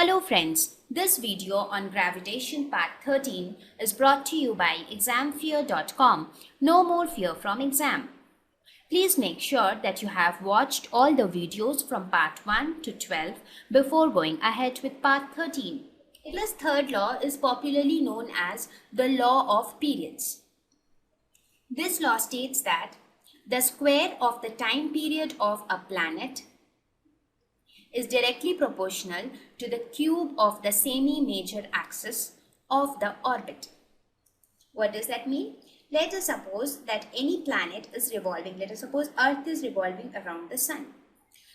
Hello friends, this video on gravitation part 13 is brought to you by examfear.com. No more fear from exam. Please make sure that you have watched all the videos from part 1 to 12 before going ahead with part 13. Kepler's third law is popularly known as the law of periods. This law states that the square of the time period of a planet is directly proportional to the cube of the semi-major axis of the orbit. What does that mean? Let us suppose that any planet is revolving. Let us suppose Earth is revolving around the Sun.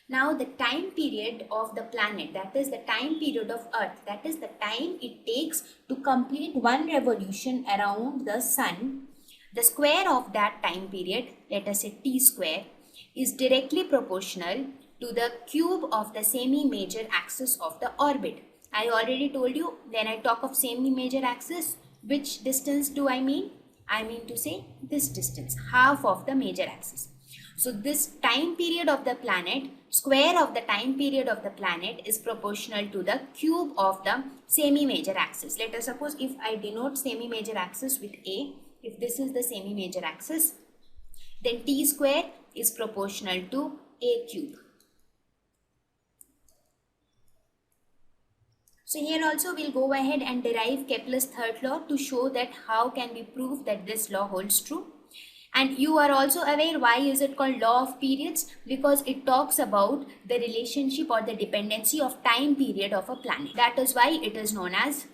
Now the time period of the planet, that is the time period of Earth, that is the time it takes to complete one revolution around the Sun, the square of that time period, let us say t square, is directly proportional to the cube of the semi-major axis of the orbit. I already told you, when I talk of semi-major axis, which distance do I mean? I mean to say this distance, half of the major axis. So this time period of the planet, square of the time period of the planet is proportional to the cube of the semi-major axis. Let us suppose if I denote semi-major axis with A, if this is the semi-major axis, then t square is proportional to A cube. So here also we'll go ahead and derive Kepler's third law to show that how can we prove that this law holds true. And you are also aware why is it called law of periods? Because it talks about the relationship or the dependency of time period of a planet. That is why it is known as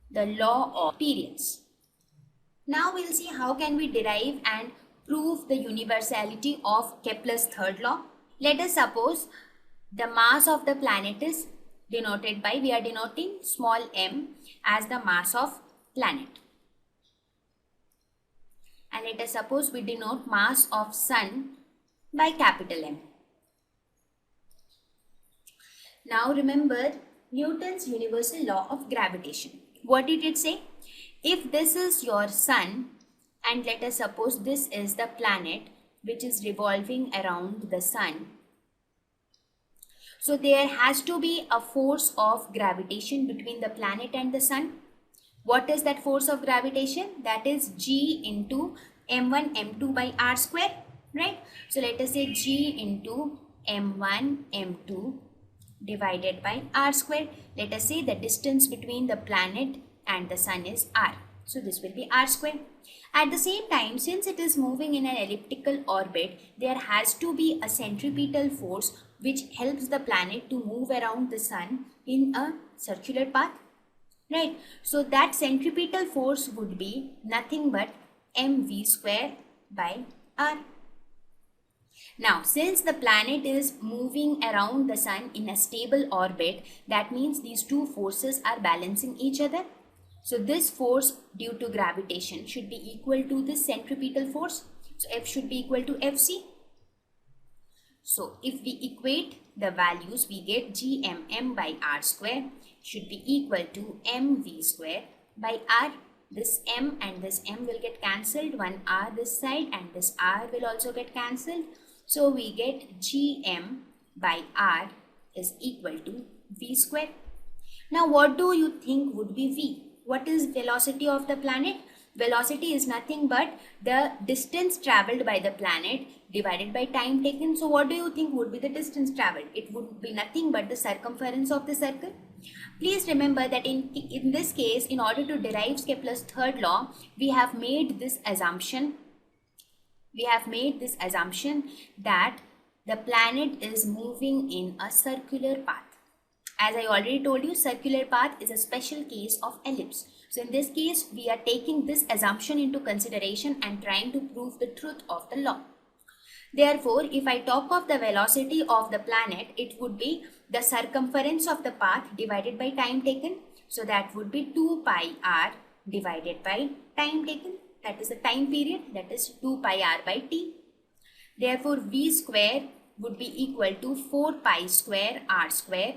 the law of periods. Now we'll see how can we derive and prove the universality of Kepler's third law. Let us suppose the mass of the planet is denoted by, we are denoting small m as the mass of planet. And let us suppose we denote mass of Sun by capital M. Now remember Newton's universal law of gravitation. What did it say? If this is your Sun and let us suppose this is the planet which is revolving around the Sun, so there has to be a force of gravitation between the planet and the Sun. What is that force of gravitation? That is G into m1 m2 by r square, right? So let us say G into m1 m2 divided by r square. Let us say the distance between the planet and the Sun is r. So this will be r square. At the same time, since it is moving in an elliptical orbit, there has to be a centripetal force which helps the planet to move around the Sun in a circular path, right? So that centripetal force would be nothing but mv square by r. Now, since the planet is moving around the Sun in a stable orbit, that means these two forces are balancing each other. So this force due to gravitation should be equal to this centripetal force. So F should be equal to Fc. So if we equate the values, we get Gmm by r square should be equal to mv square by r. This m and this m will get cancelled, one r this side and this r will also get cancelled. So we get Gm by r is equal to v square. Now what do you think would be v? What is velocity of the planet? Velocity is nothing but the distance travelled by the planet divided by time taken. So what do you think would be the distance travelled? It would be nothing but the circumference of the circle. Please remember that in this case, in order to derive Kepler's third law, we have made this assumption. That the planet is moving in a circular path. As I already told you, circular path is a special case of ellipse. So in this case, we are taking this assumption into consideration and trying to prove the truth of the law. Therefore, if I talk of the velocity of the planet, it would be the circumference of the path divided by time taken. So that would be 2 pi r divided by time taken. That is the time period, that is 2 pi r by t. Therefore, v square would be equal to 4 pi square r square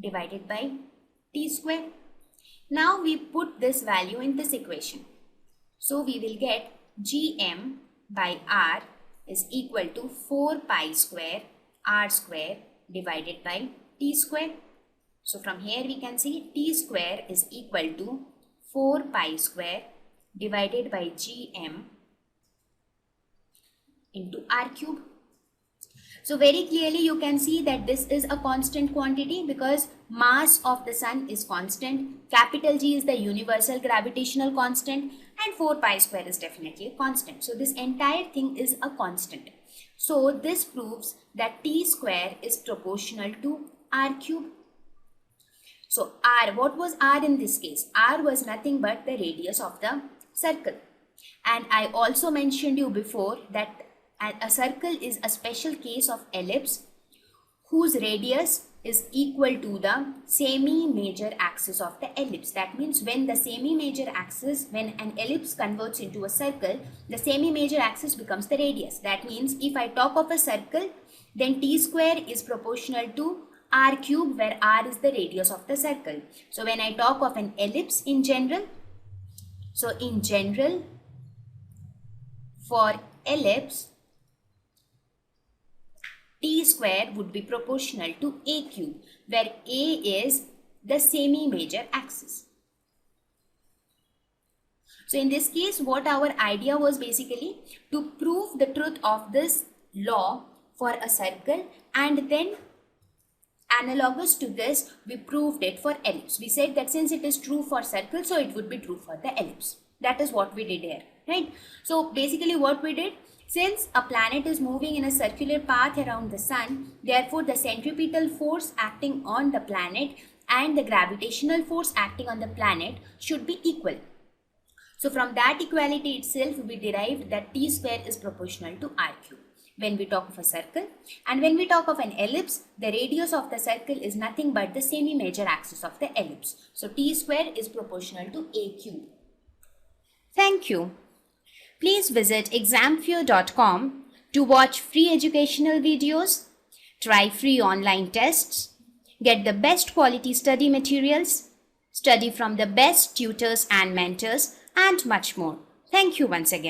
divided by t square. Now we put this value in this equation. So we will get Gm by r is equal to 4 pi square r square divided by t square. So from here we can see t square is equal to 4 pi square divided by gm into r cube. So very clearly you can see that this is a constant quantity because mass of the sun is constant, capital G is the universal gravitational constant, and 4 pi square is definitely a constant. So this entire thing is a constant. So this proves that t square is proportional to r cube. So r, what was r in this case? R was nothing but the radius of the circle. And I also mentioned you before that a circle is a special case of ellipse whose radius is equal to the semi-major axis of the ellipse. That means when the semi-major axis, when an ellipse converts into a circle, the semi-major axis becomes the radius. That means if I talk of a circle, then t square is proportional to r cube, where r is the radius of the circle. So when I talk of an ellipse in general, so in general, for ellipse, t square would be proportional to a cube, where a is the semi-major axis. So in this case, what our idea was basically to prove the truth of this law for a circle, and then analogous to this, we proved it for ellipse. We said that since it is true for circle, so it would be true for the ellipse. That is what we did here, right? So basically what we did, since a planet is moving in a circular path around the sun, therefore the centripetal force acting on the planet and the gravitational force acting on the planet should be equal. So from that equality itself, we derived that t square is proportional to r cube when we talk of a circle. And when we talk of an ellipse, the radius of the circle is nothing but the semi-major axis of the ellipse. So t square is proportional to a cube. Thank you. Please visit examfear.com to watch free educational videos, try free online tests, get the best quality study materials, study from the best tutors and mentors, and much more. Thank you once again.